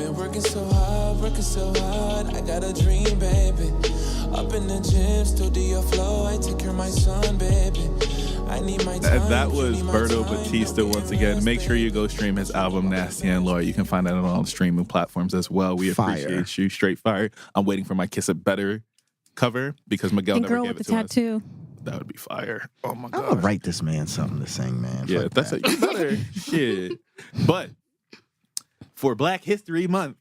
been working so hard. I got a dream, baby. Up in the gym, still do your flow. I take care of my son, baby. I need my time. And that was Berto Batista once again. Make sure you go stream his album, Nasty and Laura. You can find that on all streaming platforms as well. We appreciate you. Straight fire. I'm waiting for my Kiss It Better cover because Miguel never gave it to us. Tattoo. That would be fire. Oh my God. I'm gonna write this man something to sing, man. Yeah, Fuck that's that. you better. Shit. But for Black History Month,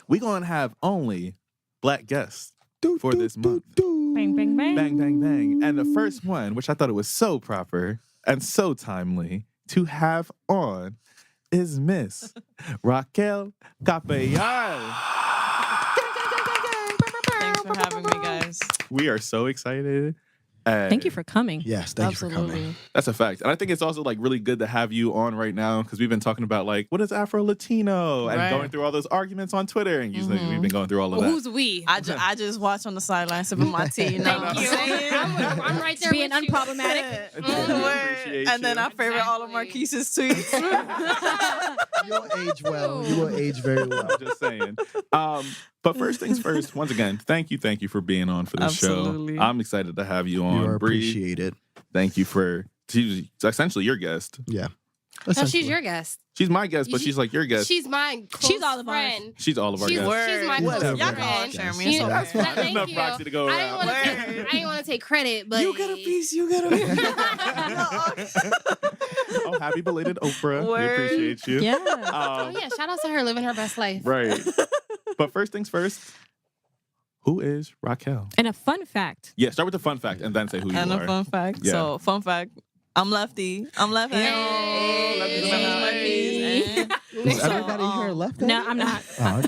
we're gonna have only black guests for this month. Bang, bang, bang. Bang, bang, bang. And the first one, which I thought it was so proper and so timely to have on, is Miss Raquel Capellan. Thanks for having me, guys. We are so excited. Thank you for coming. Yes, thank you for coming. That's a fact. And I think it's also like really good to have you on right now because we've been talking about like, what is Afro-Latino? And going through all those arguments on Twitter. And we've been going through all of that. Who's we? I just watch on the sidelines sipping my tea. You know what I'm saying? I'm right there Being with unproblematic. Word. And then I favorite all of Marquise's tweets. You'll age well. You will age very well. I'm just saying. But first things first, once again, thank you for being on for this Absolutely. show. I'm excited to have you on. You are Bree, appreciated. thank you for, she's essentially your guest. Yeah. No, she's your guest. She's my guest, but she's like your guest. She's my close She's all of ours. friend. She's all of our She's guests. my Whatever. close Y'all call her friend. Jeremy. You know, That's but fine. thank Enough you. proxy to go I around. didn't want to take credit, but You get a piece. You get a piece. Oh, happy belated Oprah. Word. We appreciate you. Yeah. oh yeah, shout out to her living her best life. Right. But first things first, who is Raquel? And a fun fact. Yeah, start with the fun fact and then say who you And are. a fun fact. Yeah. So, fun fact. I'm lefty. I'm left Hey. handed. Hey. Is So, everybody here left? No, I'm not. Oh,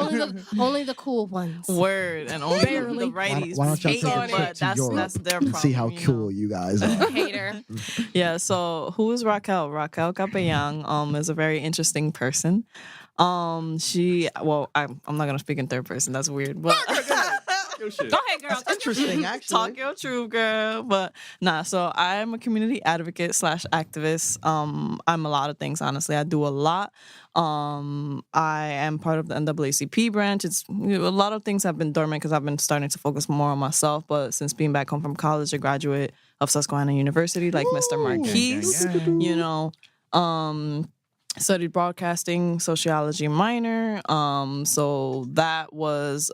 okay. only the cool ones. Word. And only Barely. the righties. Why don't y'all hate take a it, trip but to Europe that's their and problem. see how you know? cool you guys are? Hater. Yeah, so who is Raquel? Raquel Capellan is a very interesting person. I'm not gonna speak in third person, that's weird. But Your shit. Go ahead, girl. Interesting, actually. talk your truth, girl. But so I'm a community advocate / activist. I'm a lot of things, honestly. I do a lot. I am part of the NAACP branch. It's a lot of things have been dormant because I've been starting to focus more on myself. But since being back home from college, a graduate of Susquehanna University, like Mr. Marquise, you know, studied broadcasting, sociology minor. So that was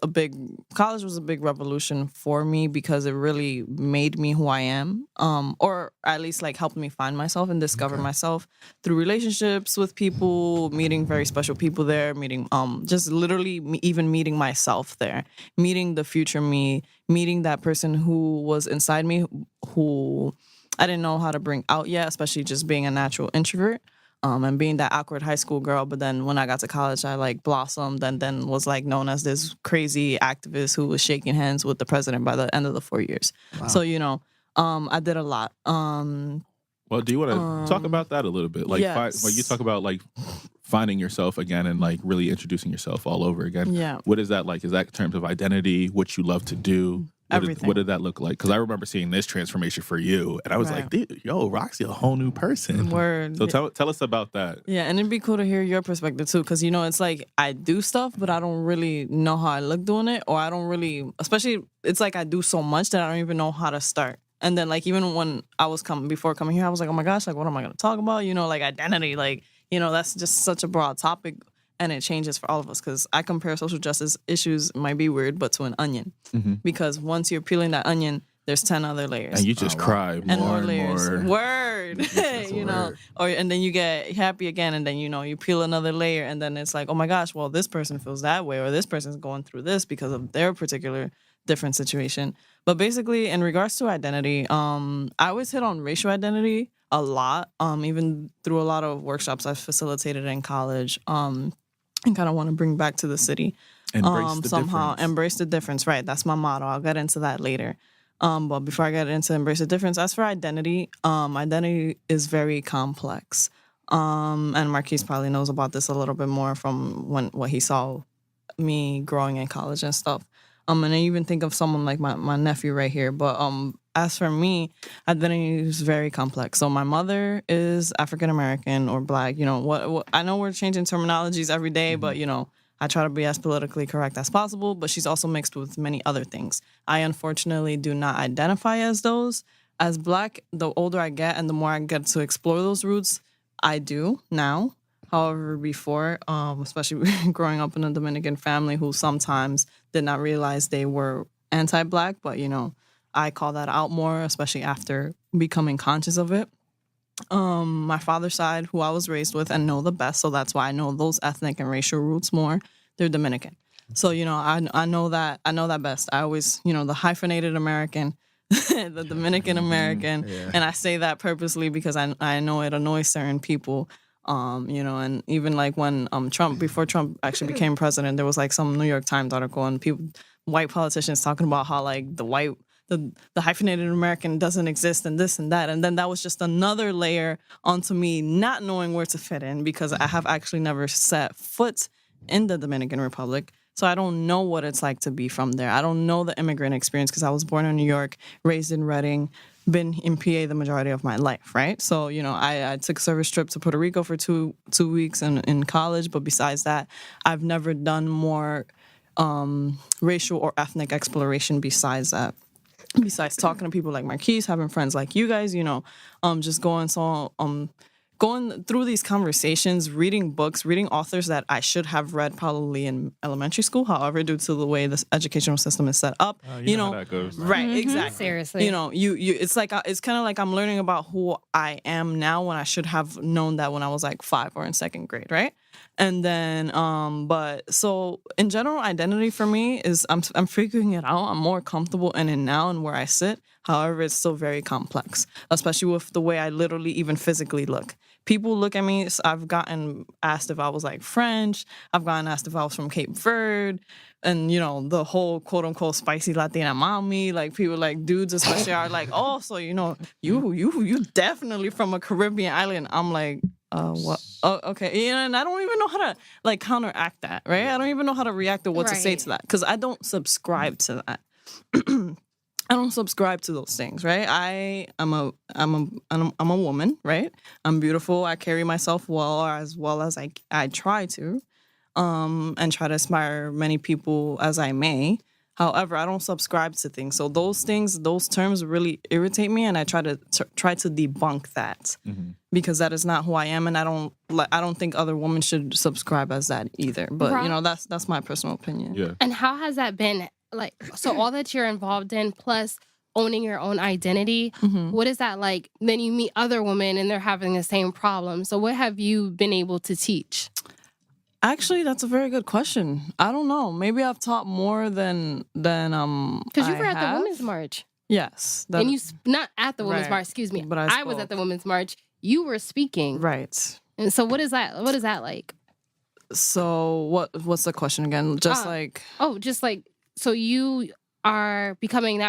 college was a big revolution for me because it really made me who I am. Or at least like helped me find myself and discover myself through relationships with people, meeting very special people there, meeting, just literally even meeting myself there, meeting the future me, meeting that person who was inside me, who I didn't know how to bring out yet, especially just being a natural introvert. And being that awkward high school girl, but then when I got to college, I like blossomed and then was like known as this crazy activist who was shaking hands with the president by the end of the 4 years. Wow. So, you know, I did a lot. Well, do you want to talk about that a little bit? Like, yes. when you talk about like finding yourself again and like really introducing yourself all over again. Yeah. What is that like? Is that in terms of identity, what you love to do? Everything. What did that look like? Because I remember seeing this transformation for you, and I was like, dude, yo, Roxy, a whole new person. Word. So tell us about that. Yeah, and it'd be cool to hear your perspective too, because you know it's like I do stuff, but I don't really know how I look doing it, or I don't really, especially it's like I do so much that I don't even know how to start. And then like even when I was before coming here, I was like, oh my gosh, like what am I gonna talk about? You know, like identity, like you know that's just such a broad topic. And it changes for all of us because I compare social justice issues, might be weird, but to an onion. Because once you're peeling that onion, there's 10 other layers. And you just cry and more more and layers. more. Word. You know, and then you get happy again, and then you know you peel another layer, and then it's like, oh my gosh, well this person feels that way, or this person's going through this because of their particular different situation. But basically, in regards to identity, I always hit on racial identity a lot, even through a lot of workshops I've facilitated in college. And kind of want to bring back to the city. Embrace the somehow. difference. Embrace the difference, right. That's my motto. I'll get into that later. But before I get into embrace the difference, as for identity, identity is very complex. And Marquise probably knows about this a little bit more from what he saw me growing in college and stuff. And I even think of someone like my nephew right here. But as for me, identity is very complex. So my mother is African American or Black. You know what I know we're changing terminologies every day, but you know I try to be as politically correct as possible, but she's also mixed with many other things. I unfortunately do not identify as those. As Black, the older I get and the more I get to explore those roots, I do now. However, before, especially growing up in a Dominican family who sometimes did not realize they were anti-Black, but, I call that out more, especially after becoming conscious of it. My father's side, who I was raised with and know the best, so that's why I know those ethnic and racial roots more, they're Dominican. So, I know that best. I always, the hyphenated American, the Dominican American, and I say that purposely because I know it annoys certain people. And even like when before Trump actually became president, there was like some New York Times article and white politicians talking about how like the hyphenated American doesn't exist and this and that. And then that was just another layer onto me not knowing where to fit in because I have actually never set foot in the Dominican Republic. So I don't know what it's like to be from there. I don't know the immigrant experience because I was born in New York, raised in Reading, been in PA the majority of my life, right? So, I took a service trip to Puerto Rico for two weeks in college. But besides that, I've never done more racial or ethnic exploration besides that. Besides talking to people like Marquise, having friends like you guys, just going through these conversations, reading books, reading authors that I should have read probably in elementary school. However, due to the way this educational system is set up, you know how that goes. Right, exactly. Seriously. It's kind of like I'm learning about who I am now when I should have known that when I was like 5 or in 2nd grade, right? And then, so in general, identity for me is I'm figuring it out. I'm more comfortable in it now and where I sit. However, it's still very complex, especially with the way I literally even physically look. People look at me. I've gotten asked if I was like French. I've gotten asked if I was from Cape Verde. And, the whole quote unquote spicy Latina mommy, like people like dudes especially are like, oh, so, you definitely from a Caribbean island. I'm like, what? Oh, okay. And I don't even know how to like counteract that, right? I don't even know how to react or what to say to that because I don't subscribe to that. I don't subscribe to those things, right? I'm a woman, right? I'm beautiful. I carry myself well as I try to, and try to inspire many people as I may. However, I don't subscribe to things. So those terms really irritate me, and I try to debunk that because that is not who I am, and I don't think other women should subscribe as that either. But that's my personal opinion. Yeah. And how has that been? Like, so all that you're involved in, plus owning your own identity, what is that like? Then you meet other women and they're having the same problem. So what have you been able to teach? Actually, that's a very good question. I don't know. Maybe I've taught more than because you were at the Women's March. Yes, and you not at the Women's Right. March. Excuse me. But I was at the Women's March. You were speaking. Right. And so what is that? What is that like? So what's the question again? Just So you are becoming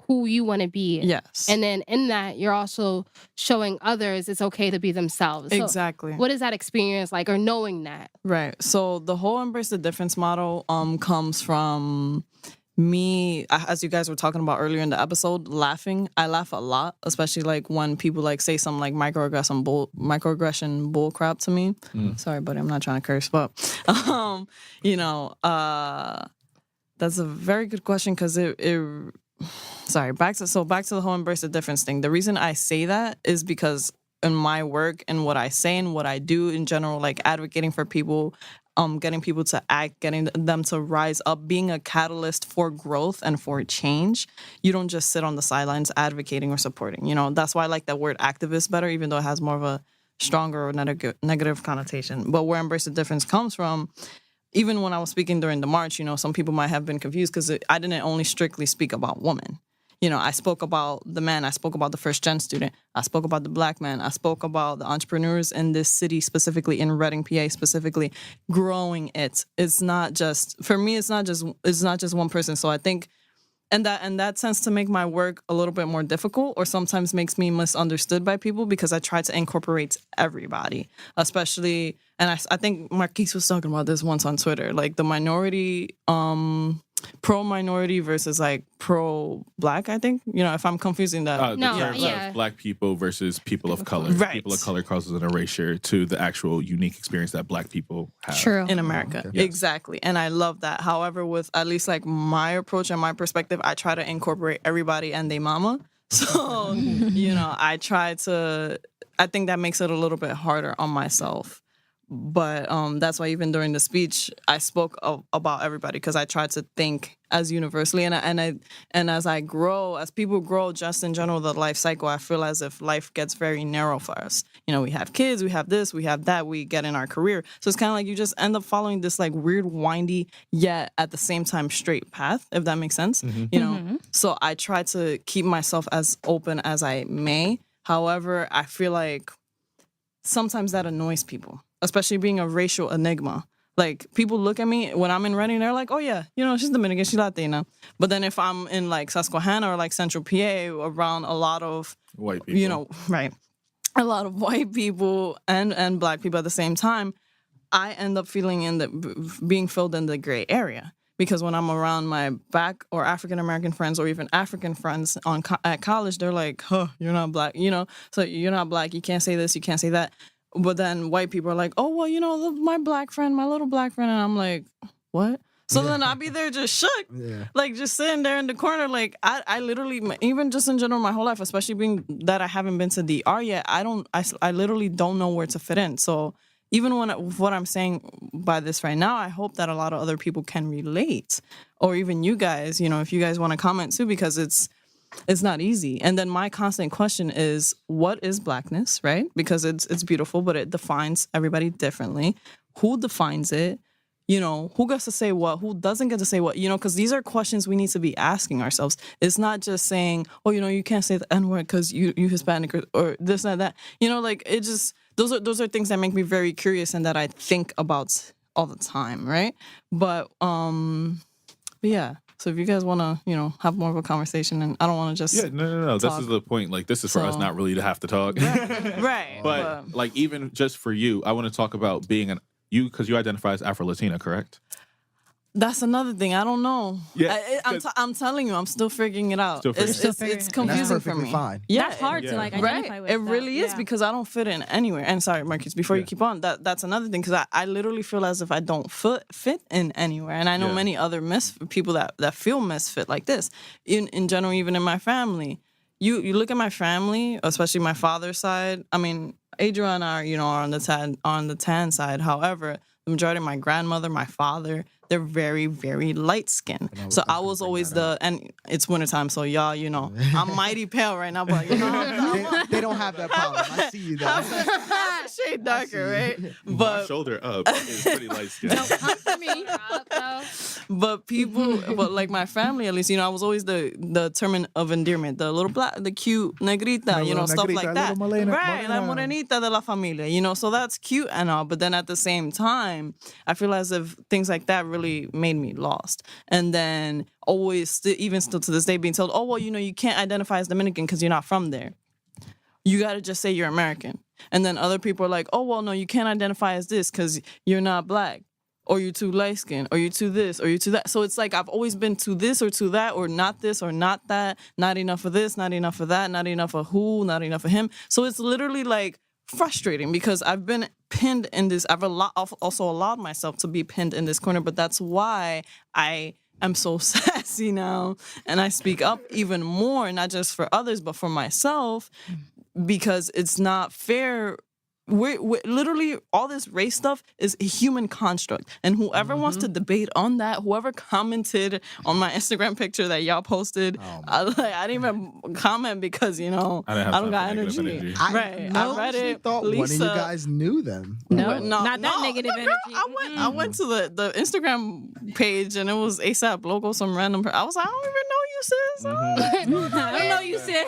who you want to be. Yes. And then in that, you're also showing others it's okay to be themselves. So Exactly. what is that experience like, or knowing that? Right. So the whole Embrace the Difference model comes from me, as you guys were talking about earlier in the episode, laughing. I laugh a lot, especially like when people like say some like microaggression bull crap to me. Sorry, buddy, I'm not trying to curse, but that's a very good question because back to the whole Embrace the Difference thing. The reason I say that is because in my work and what I say and what I do in general, like advocating for people, getting people to act, getting them to rise up, being a catalyst for growth and for change. You don't just sit on the sidelines advocating or supporting. That's why I like that word activist better, even though it has more of a stronger or negative connotation. But where Embrace the Difference comes from, even when I was speaking during the march, some people might have been confused because I didn't only strictly speak about women. I spoke about the man, I spoke about the first-gen student, I spoke about the Black man, I spoke about the entrepreneurs in this city, specifically in Reading, PA, specifically growing it. It's not just one person. So I think, and that tends to make my work a little bit more difficult, or sometimes makes me misunderstood by people because I try to incorporate everybody, especially and I think Marquise was talking about this once on Twitter, like the minority, pro-minority versus like pro-black, I think. You know, if I'm confusing that. No, the terms yeah. of black people versus people of color. Right. People of color causes an erasure to the actual unique experience that black people have. True. In America. Okay. Exactly. And I love that. However, with at least like my approach and my perspective, I try to incorporate everybody and their mama. So, you know, I think that makes it a little bit harder on myself. But that's why even during the speech, I spoke about everybody because I tried to think as universally. And as I grow, as people grow, just in general, the life cycle, I feel as if life gets very narrow for us. You know, we have kids, we have this, we have that, we get in our career. So it's kind of like you just end up following this like weird, windy, yet at the same time straight path, if that makes sense. You know, so I try to keep myself as open as I may. However, I feel like sometimes that annoys people, especially being a racial enigma. Like, people look at me when I'm in Reading, they're like, oh, yeah, you know, she's Dominican, she's Latina. But then if I'm in, like, Susquehanna or, like, Central PA around a lot of, White people. you know, right, a lot of white people and black people at the same time, I end up being filled in the gray area. Because when I'm around my Black or African-American friends or even African friends at college, they're like, huh, you're not black, you know? So you're not black, you can't say this, you can't say that. But then white people are like, oh, well, you know, my little black friend. And I'm like, what? So then I'll be there just shook. Yeah. Like, just sitting there in the corner. Like, I literally, even just in general, my whole life, especially being that I haven't been to DR yet, I literally don't know where to fit in. So even what I'm saying by this right now, I hope that a lot of other people can relate. Or even you guys, you know, if you guys want to comment too, because it's not easy. And then my constant question is, what is blackness, right? Because it's beautiful, but it defines everybody differently. Who defines it? You know, who gets to say what? Who doesn't get to say what? You know, because these are questions we need to be asking ourselves. It's not just saying, oh, you know, you can't say the N-word because you Hispanic or this and that. You know, like, it just, those are things that make me very curious and that I think about all the time, right? But yeah. So if you guys want to, you know, have more of a conversation, and I don't want to just no. This is the point. Like, this is for us not really to have to talk. right. But like, even just for you, I want to talk about being because you identify as Afro-Latina, correct? That's another thing. I don't know. Yeah, I'm telling you, I'm still figuring it out. It's And that's confusing for perfectly me. fine. Yeah, That's hard to like identify right. with. It really is because I don't fit in anywhere. And sorry, Marquise, before you keep on, that's another thing because I literally feel as if I don't fit in anywhere. And I know many other people that feel misfit like this. In general, even in my family, you look at my family, especially my father's side. I mean, Adrian and I, you know, are on the tan side. However, the majority of my grandmother, my father, they're very, very light skinned. So I was always and it's wintertime, so y'all, you know, I'm mighty pale right now, but you know, they don't have that problem. I see you though. shade darker, right? My But shoulder up is pretty light skinned. Come for me. but people, but like my family at least, you know, I was always the term of endearment, the little black, the cute negrita, you know, stuff like that. Right, la morenita de la familia, you know, so that's cute and all. But then at the same time, I feel as if things like that really made me lost. And then always, even still to this day, being told, oh, well, you know, you can't identify as Dominican because you're not from there. You got to just say you're American. And then other people are like, oh, well, no, you can't identify as this because you're not black. Or you're too light skinned, or you're too this, or you're too that. So it's like I've always been to this or to that, or not this or not that. Not enough of this, not enough of that, not enough of who, not enough of him. So it's literally like frustrating because I've been pinned in this. I've also allowed myself to be pinned in this corner, but that's why I am so sassy now, and I speak up even more, not just for others, but for myself, because it's not fair. We're literally, all this race stuff is a human construct. And whoever wants to debate on that, whoever commented on my Instagram picture that y'all posted, I didn't even comment because, you know, I don't got energy. I read it. thought Lisa, one of you guys knew them. No, not that negative energy. I went to the Instagram page and it was ASAP Loco, some random I was like, I don't even know you, sis. I don't know you, sis.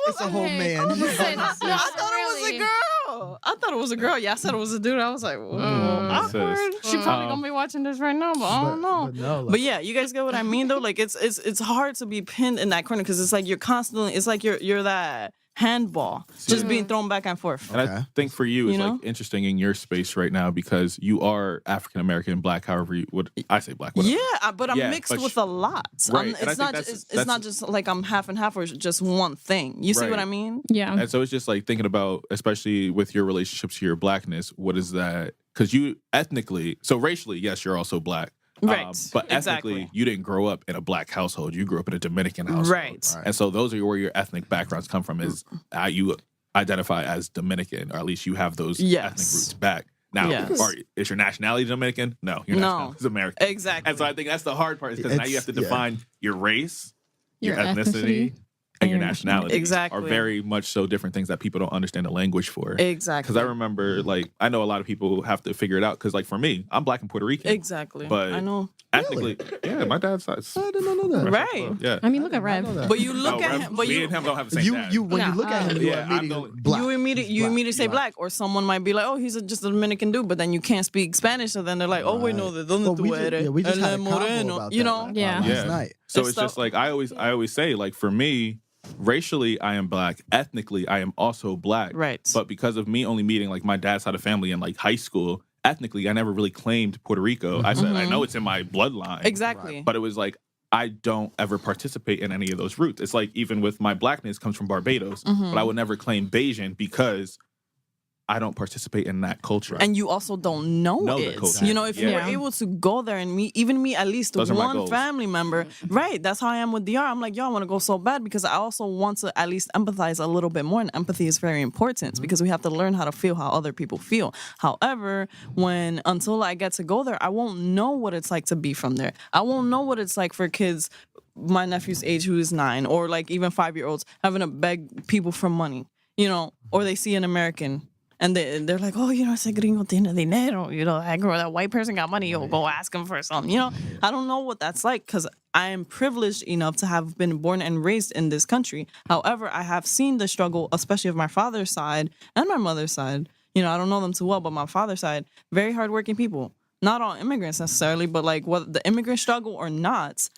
It's a whole man. I thought it was a girl. I thought it was a girl. Yeah, I said it was a dude. I was like, whoa, awkward. She probably gonna be watching this right now, but I don't know. But yeah, you guys get what I mean, though. Like, it's hard to be pinned in that corner because it's like you're constantly. It's like you're that handball, just being thrown back and forth. And I think for you, it's You know? like interesting in your space right now because you are African American, black, however you would. I say black, whatever. Yeah, but I'm Yeah, mixed but with a lot. Right, and I It's think not. that's- It's not just like I'm half and half or just one thing. You see what Right. I mean? Yeah. And so it's just like thinking about, especially with your relationship to your blackness, what is that? Because you ethnically, so racially, yes, you're also black. Right. But ethnically, Exactly. you didn't grow up in a black household. You grew up in a Dominican household. Right. And so those are where your ethnic backgrounds come from is you identify as Dominican, or at least you have those Yes. ethnic roots back. Now, Yes. is your nationality Dominican? No, your No. nationality is American. Exactly. And so I think that's the hard part is because now you have to It's- yeah. define your race, your Your ethnicity, and your nationality. Exactly. Are very much so different things that people don't understand the language for. Exactly. Because I remember, like, I know a lot of people have to figure it out. Because, like, for me, I'm black and Puerto Rican. Exactly. But I know. ethnically, yeah, my dad's side. I didn't know that. Right. Yeah. I mean, look at Rev. But you look No, at Rev- him. But me you and him don't have the same dad. When you No, look at him, you yeah, I'm immediately the- black. You immediately He's say black. black, or someone might be like, "Oh, he's just a Dominican dude," but then you can't speak Spanish, so then they're like, "Oh, wait, no, de donde Well, tú we just, eres? yeah, we just Él had a es combo moreno," about you that know? Yeah. last night. So It's it's just like I always say, like, for me, racially I am black, ethnically I am also black. Right. But because of me only meeting like my dad's side of family in like high school, ethnically I never really claimed Puerto Rico. I said I know it's in my bloodline. Exactly. But it was like I don't ever participate in any of those roots. It's like even with my blackness comes from Barbados, but I would never claim Bayesian because I don't participate in that culture. And you also don't know Know the it. culture. You know, if you were Yeah. able to go there and meet, even meet at least Those are my one goals. family member, right? That's how I am with DR. I'm like, yo, I want to go so bad because I also want to at least empathize a little bit more. And empathy is very important because we have to learn how to feel how other people feel. However, until I get to go there, I won't know what it's like to be from there. I won't know what it's like for kids my nephew's age who is 9 or like even 5-year-olds having to beg people for money, you know, or they see an American. And they're like, oh, you know, ese gringo tiene dinero. You know, that white person got money. You'll go ask him for something. You know, I don't know what that's like because I am privileged enough to have been born and raised in this country. However, I have seen the struggle, especially of my father's side and my mother's side. You know, I don't know them too well, but my father's side, very hardworking people. Not all immigrants necessarily, but like whether the immigrant struggle or not,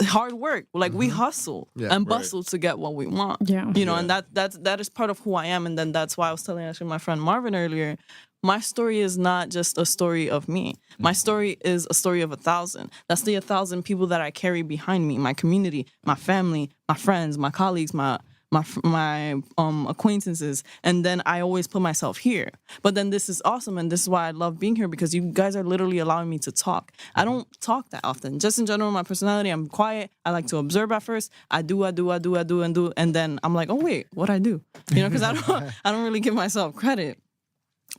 hard work. Like we hustle and bustle to get what we want. Yeah. You know, and that is part of who I am. And then that's why I was telling actually my friend Marvin earlier, my story is not just a story of me. My story is a story of 1,000. That's the 1,000 people that I carry behind me, my community, my family, my friends, my colleagues, my acquaintances, and then I always put myself here. But then this is awesome, and this is why I love being here because you guys are literally allowing me to talk. I don't talk that often. Just in general, my personality, I'm quiet. I like to observe at first. I do, and then I'm like, oh wait, what I do? You know, because I don't really give myself credit.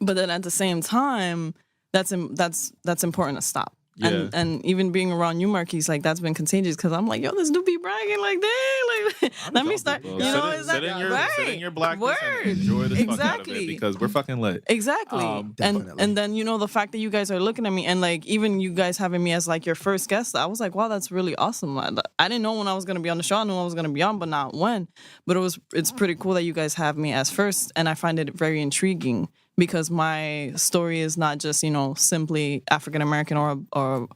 But then at the same time, that's important to stop. Yeah. And even being around you, Marquise, like that's been contagious because I'm like, yo, this dude be bragging like that. Like, let me start. You know, sit in your blackness Word. and enjoy the fuck out of Exactly. it because we're fucking lit. Exactly. Definitely. And then, you know, the fact that you guys are looking at me and like even you guys having me as like your first guest, I was like, wow, that's really awesome. I didn't know when I was going to be on the show. I knew I was going to be on, but not when. But it's pretty cool that you guys have me as first. And I find it very intriguing because my story is not just, you know, simply African-American or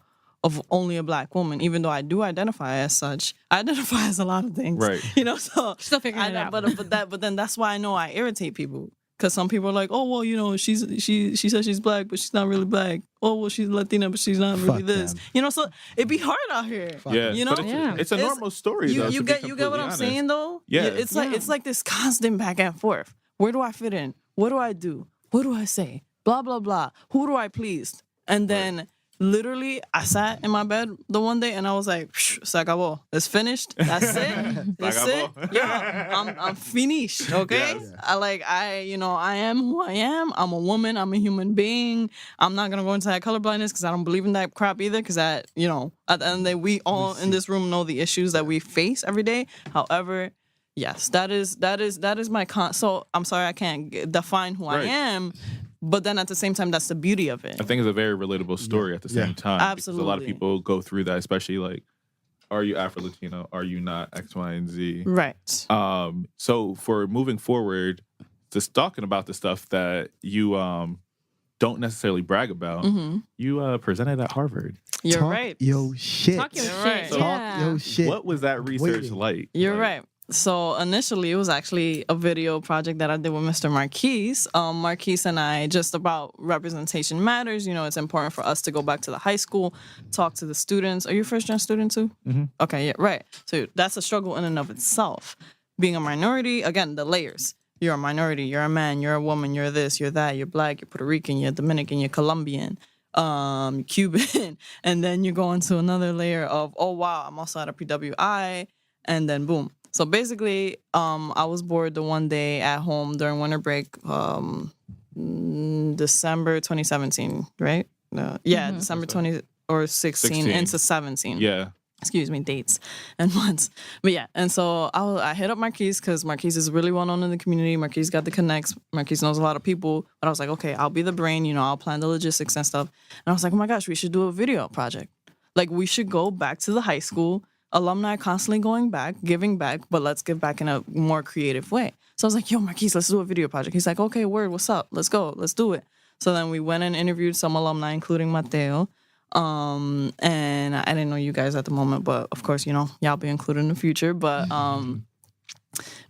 of only a black woman, even though I do identify as such. I identify as a lot of things. Right. You know, so Still figuring it out. But then that's why I know I irritate people. Because some people are like, oh, well, you know, she says she's black, but she's not really black. Oh, well, she's Latina, but she's not really Fuck this. them. You know, so it'd be hard out here. Yeah, You know? but Yeah. it's a normal story. though, You to be get what completely I'm honest. saying though? Yeah. It's like this constant back and forth. Where do I fit in? What do I do? What do I say? Blah blah blah. Who do I please? And then literally I sat in my bed the one day and I was like, se acabó. It's finished. That's it. That's it. acabó. Yeah. I'm finished. Okay. Yes. I am who I am. I'm a woman. I'm a human being. I'm not gonna go into that colorblindness because I don't believe in that crap either. Because at the end of the day, we all in this room know the issues that we face every day. However, yes, that is my so I'm sorry I can't define who I Right. am. But then at the same time, that's the beauty of it. I think it's a very relatable story at the same time. Because a lot of Absolutely. people go through that, especially like, are you Afro-Latino? Are you not X, Y, and Z? Right. So for moving forward, just talking about the stuff that you don't necessarily brag about, you presented at Harvard. You're Talk right. Yo shit. Talk your You're shit. right. Talk Yeah. yo shit. What was that research Waiting. like? You're Like, right. So initially, it was actually a video project that I did with Mr. Marquise. Marquise and I, just about representation matters. You know, it's important for us to go back to the high school, talk to the students. Are you a first-gen student too? Mm-hmm. Okay, yeah, right. So that's a struggle in and of itself. Being a minority, again, the layers. You're a minority, you're a man, you're a woman, you're this, you're that, you're black, you're Puerto Rican, you're Dominican, you're Colombian, Cuban. And then you go into another layer of, oh, wow, I'm also at a PWI. And then boom. So basically, I was bored the one day at home during winter break, December 2017, right? December 20 or 16 into 17. Yeah. Excuse me, dates and months. But yeah, and so I hit up Marquise because Marquise is really well known in the community. Marquise got the connects. Marquise knows a lot of people. But I was like, okay, I'll be the brain. You know, I'll plan the logistics and stuff. And I was like, oh my gosh, we should do a video project. Like, we should go back to the high school. Alumni constantly going back, giving back, but let's give back in a more creative way. So I was like, yo, Marquise, let's do a video project. He's like, okay, word, what's up? Let's go. Let's do it. So then we went and interviewed some alumni, including Mateo. And I didn't know you guys at the moment, but of course, you know, y'all be included in the future. But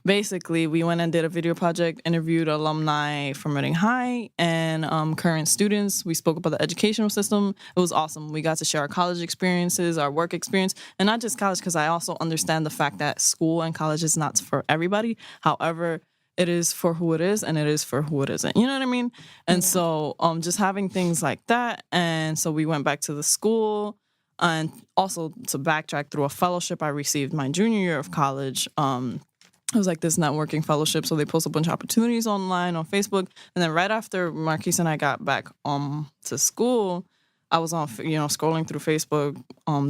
basically, we went and did a video project, interviewed alumni from Reading High and current students. We spoke about the educational system. It was awesome. We got to share our college experiences, our work experience, and not just college, because I also understand the fact that school and college is not for everybody. However, it is for who it is, and it is for who it isn't. You know what I mean? And so just having things like that. And so we went back to the school. And also to backtrack, through a fellowship I received my junior year of college. It was like this networking fellowship. So they post a bunch of opportunities online on Facebook. And then right after Marquise and I got back to school, I was on, scrolling through Facebook,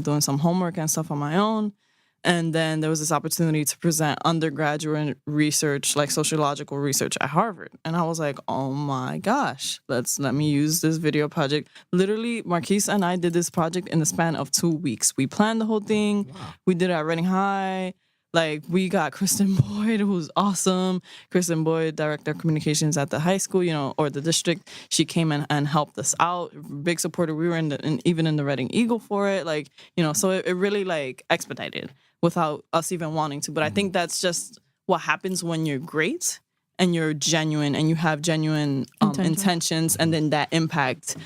doing some homework and stuff on my own. And then there was this opportunity to present undergraduate research, like sociological research at Harvard. And I was like, oh my gosh, let me use this video project. Literally, Marquise and I did this project in the span of 2 weeks. We planned the whole thing. Wow. We did it at Reading High. Like, we got Kristen Boyd, who's awesome. Kristen Boyd, director of communications at the high school, or the district. She came in and helped us out. Big supporter. We were even in the Reading Eagle for it. So it really, expedited without us even wanting to. But I think that's just what happens when you're great and you're genuine and you have genuine intentions, and then that impact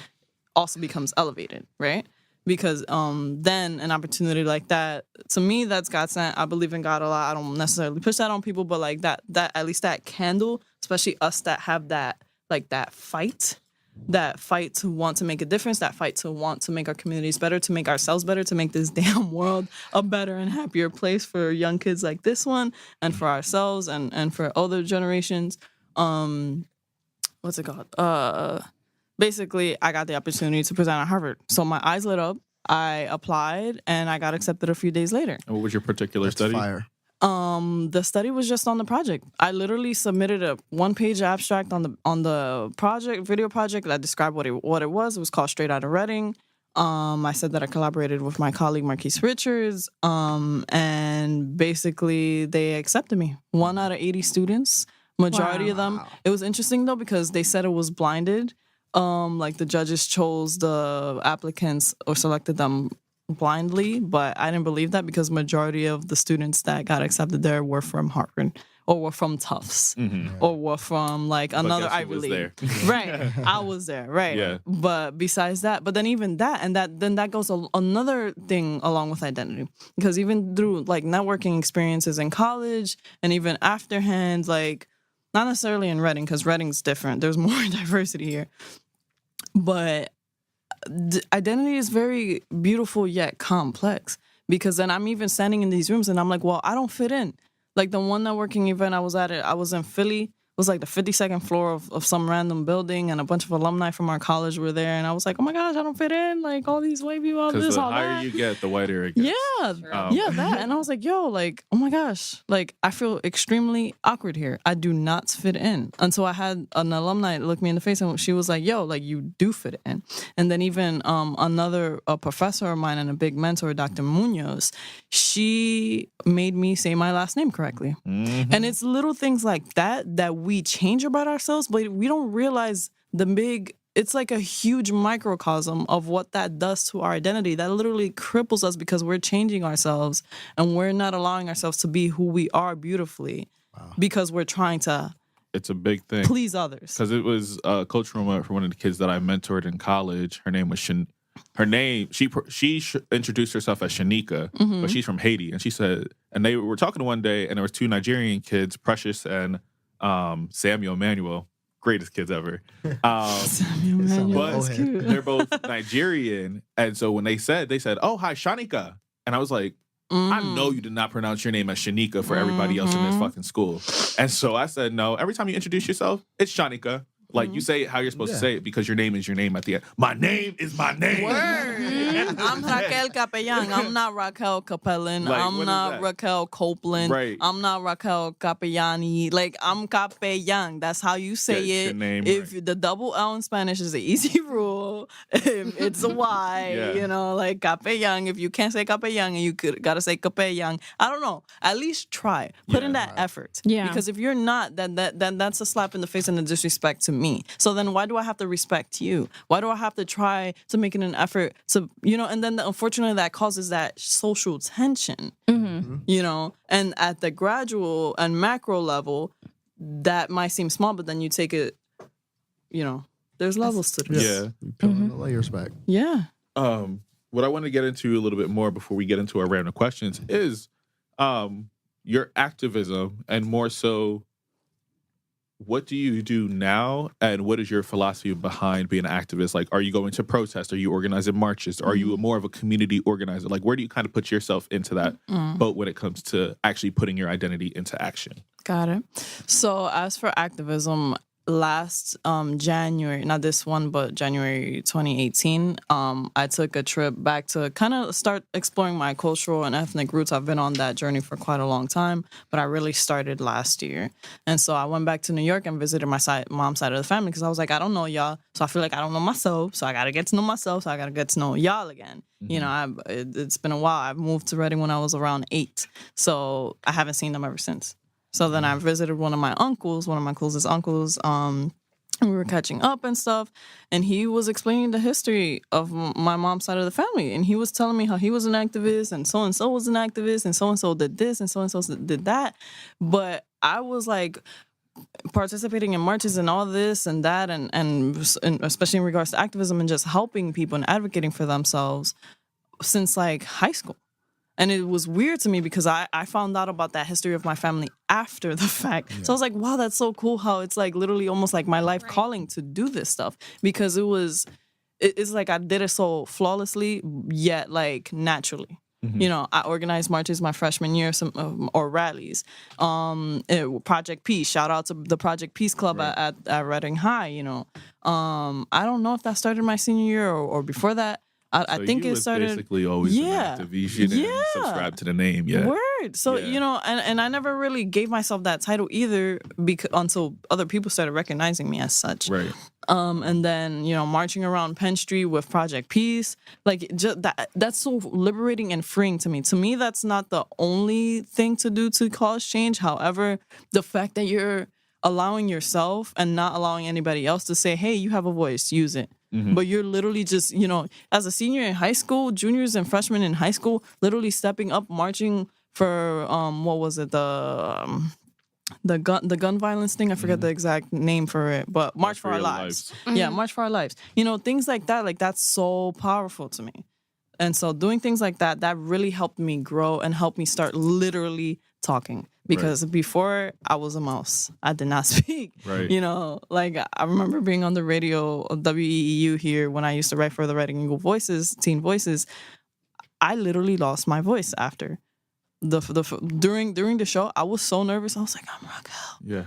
also becomes elevated, right? Because then an opportunity like that, to me, that's God sent. I believe in God a lot. I don't necessarily push that on people, but that at least that candle, especially us that have that fight to want to make a difference, that fight to want to make our communities better, to make ourselves better, to make this damn world a better and happier place for young kids like this one, and for ourselves and for older generations. What's it called? Basically, I got the opportunity to present at Harvard. So my eyes lit up. I applied, and I got accepted a few days later. And what was your particular study? Fire. The study was just on the project. I literally submitted a 1-page abstract on the project, video project, that described what it was. It was called Straight Outta Reading. I said that I collaborated with my colleague Marquise Richards, and basically they accepted me. 1 out of 80 students, majority of them. It was interesting though, because they said it was blinded. The judges chose the applicants or selected them blindly, but I didn't believe that, because majority of the students that got accepted there were from Harvard or were from Tufts or were from another Ivy League. Right. I was there. Right. Yeah. But besides that, but then even that, and that goes another thing along with identity, because even through networking experiences in college and even afterhand, not necessarily in Reading, because Reading's different. There's more diversity here. But identity is very beautiful yet complex, because then I'm even standing in these rooms and I'm like, well, I don't fit in. The one networking event I was at, I was in Philly. It was the 52nd floor of some random building, and a bunch of alumni from our college were there. And I was like, oh my gosh, I don't fit in. All these white people, all this, all that. Because the higher you get, the whiter it gets. Yeah, that. And I was like, yo, oh my gosh, I feel extremely awkward here. I do not fit in. Until I had an alumni look me in the face, and she was like, yo, you do fit in. And then even a professor of mine and a big mentor, Dr. Munoz, she made me say my last name correctly. And it's little things like that we change about ourselves, but we don't realize the big it's like a huge microcosm of what that does to our identity. That literally cripples us because we're changing ourselves and we're not allowing ourselves to be who we are beautifully because we're trying to It's a big thing. please others. Because it was a cultural moment for one of the kids that I mentored in college. Her name was she introduced herself as Shanika, but she's from Haiti. And she said, and they were talking one day, and there was two Nigerian kids, Precious and Samuel Manuel, greatest kids ever. Samuel Manuel But is cute. they're both Nigerian. And so when they said, oh, hi, Shanika. And I was like, I know you did not pronounce your name as Shanika for everybody else in this fucking school. And so I said, no, every time you introduce yourself, it's Shanika. Like, you say it how you're supposed to say it because your name is your name at the end. My name is my name. I'm Raquel Capellan. I'm not Raquel Capellan. Like, I'm what is not that? Raquel Copeland. Right. I'm not Raquel Capellani. Like, I'm Capellan. That's how you say That's your it. name, If right. the double L in Spanish is the easy rule, it's a Y. Yeah. You know, like Capellan. If you can't say Capellan and you gotta say Capellan, I don't know. At least try. Put in Yeah. that effort. Yeah. Because if you're not, then that's a slap in the face and a disrespect to me. So then why do I have to respect you? Why do I have to try to make it an effort to, and then unfortunately that causes that social tension, you know, and at the gradual and macro level, that might seem small, but then you take it, there's levels to this. Yeah. You peeling the layers back. Yeah. What I want to get into a little bit more before we get into our random questions is your activism, and more so, what do you do now, and what is your philosophy behind being an activist? Like, are you going to protest? Are you organizing marches? Are you more of a community organizer? Like, where do you kind of put yourself into that boat when it comes to actually putting your identity into action? Got it. So as for activism, last January, not this one, but January 2018, I took a trip back to kind of start exploring my cultural and ethnic roots. I've been on that journey for quite a long time, but I really started last year. And so I went back to New York and visited my mom's side of the family because I was like, I don't know y'all, so I feel like I don't know myself, so I got to get to know myself, so I got to get to know y'all again. You know, it's been a while. I moved to Reading when I was around 8, so I haven't seen them ever since. So then I visited one of my closest uncles, and we were catching up and stuff, and he was explaining the history of my mom's side of the family, and he was telling me how he was an activist, and so was an activist, and so did this, and so did that, but I was like participating in marches and all this and that, and especially in regards to activism and just helping people and advocating for themselves since like high school. And it was weird to me because I found out about that history of my family after the fact. Yeah. So I was like, wow, that's so cool how it's like literally almost like my life calling to do this stuff. Because it's like I did it so flawlessly, yet like naturally. Mm-hmm. You know, I organized marches my freshman year, or rallies. Project Peace, shout out to the Project Peace Club at Reading High, you know. I don't know if that started my senior year or before that. I think it started. Basically, always an activist. You didn't subscribe to the name yet. Word. So you know, and I never really gave myself that title either, until other people started recognizing me as such. Right. And then marching around Penn Street with Project Peace, like that's so liberating and freeing to me. To me, that's not the only thing to do to cause change. However, the fact that you're allowing yourself and not allowing anybody else to say, "Hey, you have a voice, use it." Mm-hmm. But you're literally just, as a senior in high school, juniors and freshmen in high school, literally stepping up, marching for what was it, the gun violence thing? I forget the exact name for it, but March for Our Lives. Mm-hmm. Yeah, March for Our Lives. Things like that, like that's so powerful to me. And so doing things like that really helped me grow and helped me start literally talking. Because before I was a mouse, I did not speak. Right. Like I remember being on the radio, WEEU here when I used to write for the Reading Eagle Voices, Teen Voices. I literally lost my voice after during the show. I was so nervous. I was like, I'm Raquel. Yeah.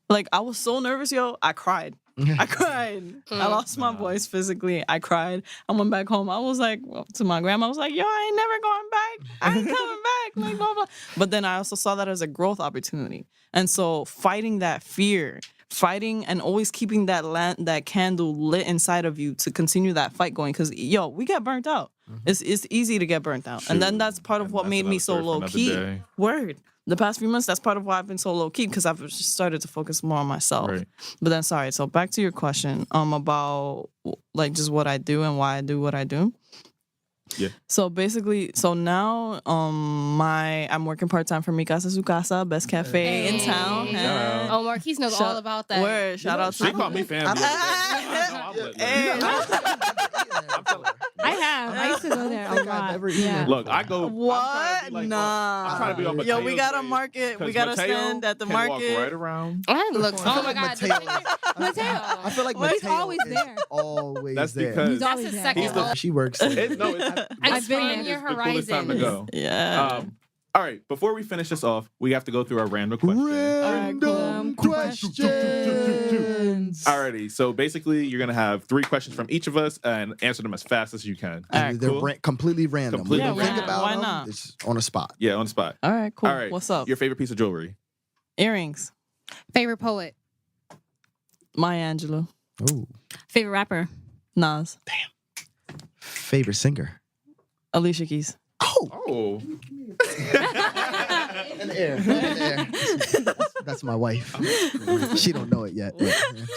Like I was so nervous, I cried. I cried. I lost my voice physically. I cried. I went back home. I was like, to my grandma, I was like, yo, I ain't never going back. I ain't coming back. Like, blah, blah. But then I also saw that as a growth opportunity. And so fighting that fear, and always keeping that candle lit inside of you to continue that fight going. Because, we get burnt out. Mm-hmm. It's easy to get burnt out. Shoot. And then that's part of what made me so low-key. Word. the past few months, that's part of why I've been so low key because I've just started to focus more on myself. Right. But then, sorry. So back to your question, about like just what I do and why I do what I do. Yeah. So basically, now I'm working part-time for Mi Casa Su Casa, best cafe in town. Yeah. Oh, Marquise knows all about that. Word, shout out to She called me family. I used to go there a lot. Yeah. Look, I go. What? I'm trying Nah. to be on Yo, we Mateo's got a way, market. We 'cause got to Mateo stand at the can walk market. right around. I look. I Oh feel my like God. Mateo. I feel like He's Mateo always is there. always That's there. because He's That's always his there. second home. She works there. It's I've been Expand your the coolest time to horizons. go. Yeah. All right, before we finish this off, we have to go through our random question. Random questions. Alrighty, so basically you're gonna have 3 questions from each of us and answer them as fast as you can. All right, They're cool. completely random. Completely we don't think random. about Why them. not? It's on the spot. Yeah, on the spot. All right, cool. All right, What's up? Your favorite piece of jewelry? Earrings. Favorite poet. Maya Angelou. Ooh. Favorite rapper? Nas. Favorite singer? Alicia Keys. Oh. In the air. In the air. That's my wife. She don't know it yet. But,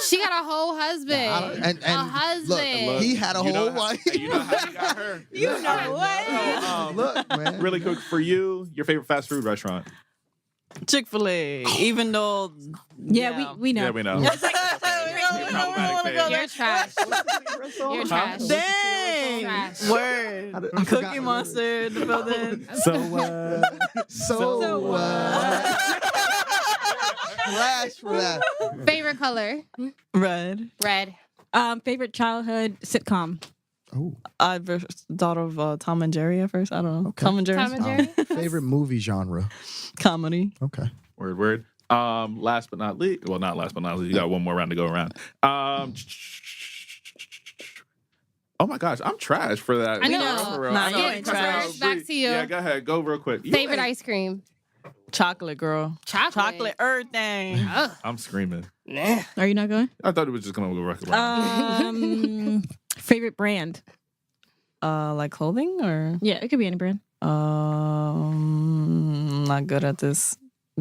She got a whole husband. and a husband. Look, he had a You know whole how- wife. You know how he got her? You know what? Look, man. Really quick for you, your favorite fast food restaurant? Chick-fil-A. Even though. Yeah, we know. Yeah, we know. You're trash. You're trash. Dang. Trash. Word. I forgot Cookie the Monster in the building. So, Flash for that. Favorite color. Red. Red. Favorite childhood sitcom? Oh, I thought of Tom and Jerry at first. I don't know. Okay. Tom and Jerry. Tom and Jerry. favorite movie genre? Comedy. Okay. Word. Last but not least. Well, not last but not least. You got one more round to go around. Oh my gosh, I'm trash for that. I know. For real. Nah, I know. you ain't trash. Back to you. Yeah, go ahead. Go real quick. You Favorite ain't- ice cream. Chocolate, girl. Chocolate. Everything. Ugh. I'm screaming. Nah. Are you not going? I thought it was just gonna go around. Favorite brand? Like clothing or Yeah, it could be any brand. not good at this.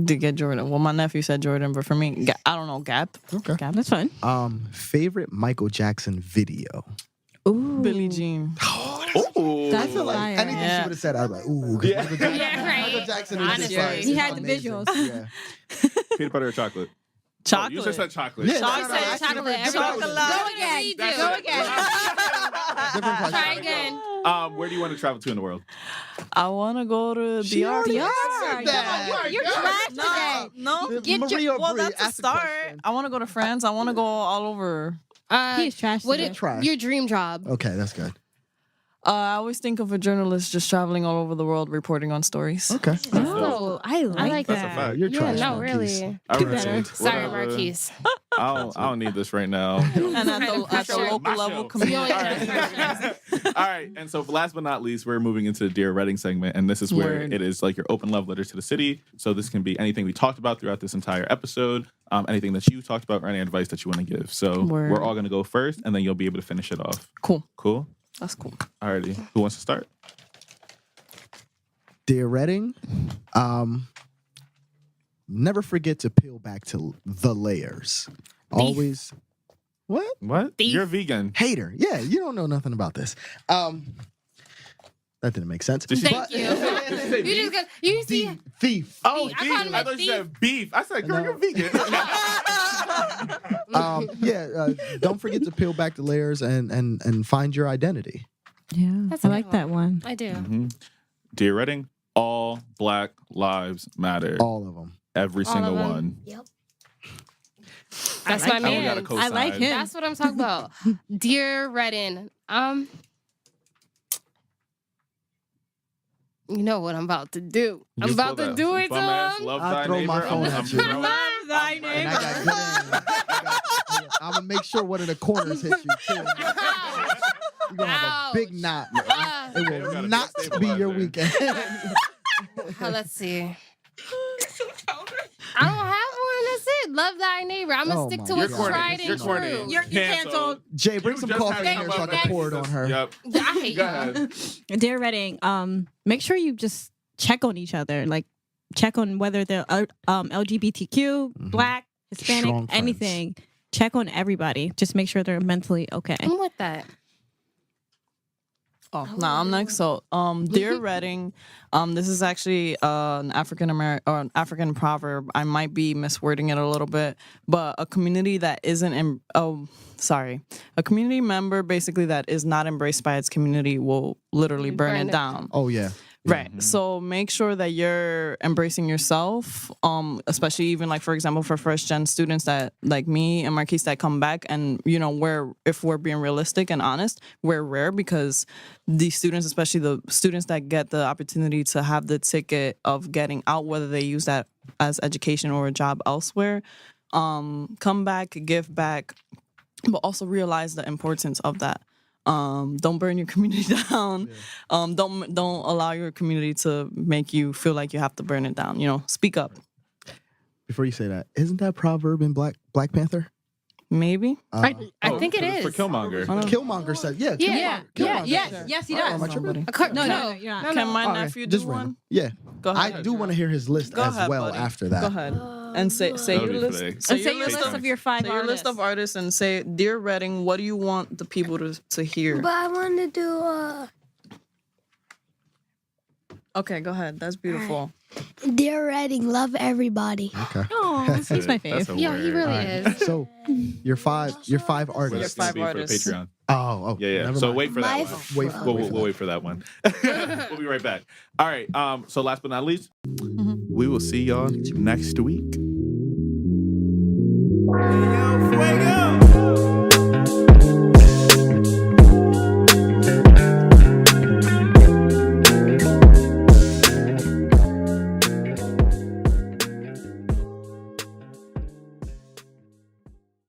To get Jordan. Well, my nephew said Jordan, but for me, I don't know. Gap. Okay. Gap, that's fine. Favorite Michael Jackson video? Ooh. Billie Jean. Ooh. That's a Like, liar. anything Yeah. she would have said, I was like, ooh. 'cause Yeah. Michael Jackson, Yeah, right. Michael Jackson is just Honestly. like, He had the amazing. visuals. Yeah. Peanut butter or chocolate? Chocolate. Oh, you just said chocolate. Yeah, Chocolate. I see Chocolate. what- Everybody- Go again. That's Go it. again. Different question. Try again. Where do you want to travel to in the world? I want to go to She already DR. answered that. You're trash today. No. Get your- Maria Well, Bree that's a asked the start. question. I want to go to France. I want to go all over. He's trash. What today. is Trash. your dream job? Okay, that's good. I always think of a journalist just traveling all over the world reporting on stories. Okay. Oh, I like That's a that. fact. You're Yeah, trash. no, Marquise. really. All Do right, better. Sorry, whatever. Marquise. I don't need this right now. And at the Pressure. local My level, show. community. All right, and so last but not least, we're moving into the Dear Reading segment, and this is where Word. it is like your open love letter to the city. So this can be anything we talked about throughout this entire episode, anything that you talked about, or any advice that you want to give. So Word. we're all going to go first, and then you'll be able to finish it off. Cool. Cool? That's cool. Alrighty, who wants to start? Dear Reading, never forget to peel back to the layers. Always. What? What? Thief. You're a vegan. Hater. Yeah, you don't know nothing about this. That didn't make sense. Did she- Thank you. You just got you see. Thief. Oh, I beef. called him I a thought you thief. said beef. I said, girl, No. you're vegan. Don't forget to peel back the layers and find your identity. Yeah, That's I a like good that one. I do. Mhm. Dear Reading, all Black lives matter. All of them. Every All single of them. one. Yep. I That's like my And we got a man. cosign. I like him. That's what I'm talking about. Dear Redden, you know what I'm about to do. I'm You about pull to that do it to bum-ass him. Love I'll thy throw my neighbor. phone I'm at you. throwing- Thy And I neighbor. got good aim. I'm gonna make sure one of the corners hits you too. You're gonna have a big Ouch. knot. Ah. It They don't got will a not good be your stabilizer. weekend. Let's see. I don't have one. That's it. Love thy neighbor. I'm gonna Oh stick my to God. what's You're corny. tried You're and corny. true. You're canceled. Jay, bring You some just coffee had in to here come so I up can and pour it on Jesus. her. Yep. I hate Go you. ahead. Dear Reading, make sure you just check on each other. Like, check on whether they're LGBTQ, Black, Hispanic, Strong friends. anything. Check on everybody. Just make sure they're mentally okay. I'm with that. Oh, no, I'm next. So, dear Reading, this is actually an African proverb. I might be miswording it a little bit, but a community that isn't a community member basically that is not embraced by its community will literally burn it down. Oh yeah. Right. So make sure that you're embracing yourself, especially even like, for example, for first gen students that like me and Marquise that come back and, you know, if we're being realistic and honest, we're rare because these students, especially the students that get the opportunity to have the ticket of getting out, whether they use that as education or a job elsewhere, come back, give back, but also realize the importance of that. Don't burn your community down. Don't allow your community to make you feel like you have to burn it down. You know, speak up. Before you say that, isn't that proverb in Black Panther? Maybe. I think it is. For Killmonger. Killmonger said, yeah. Yeah. Killmonger Yes, said. yes, he Oh, does. am I tripping? No, you're not. Can my Okay, nephew do just one? random. Yeah. Go ahead. I do want to hear his list Go as ahead, well buddy. after that. Go ahead. And say That'll your be list. today. And say your list of your 5 Say your artists. list of artists and say, dear Reading, what do you want the people to hear? But I want to do Okay, go ahead. That's beautiful. Dear Reading, love everybody. Okay. Oh, he's my That's fave. a Yeah, he word. really All right. is. So your five But Your artists. it's gonna five be for artists. Patreon. Oh, Yeah. never So mind. wait for My that one. Wait for- We'll wait for that one. We'll be right back. All right. So last but not least, we will see y'all next week.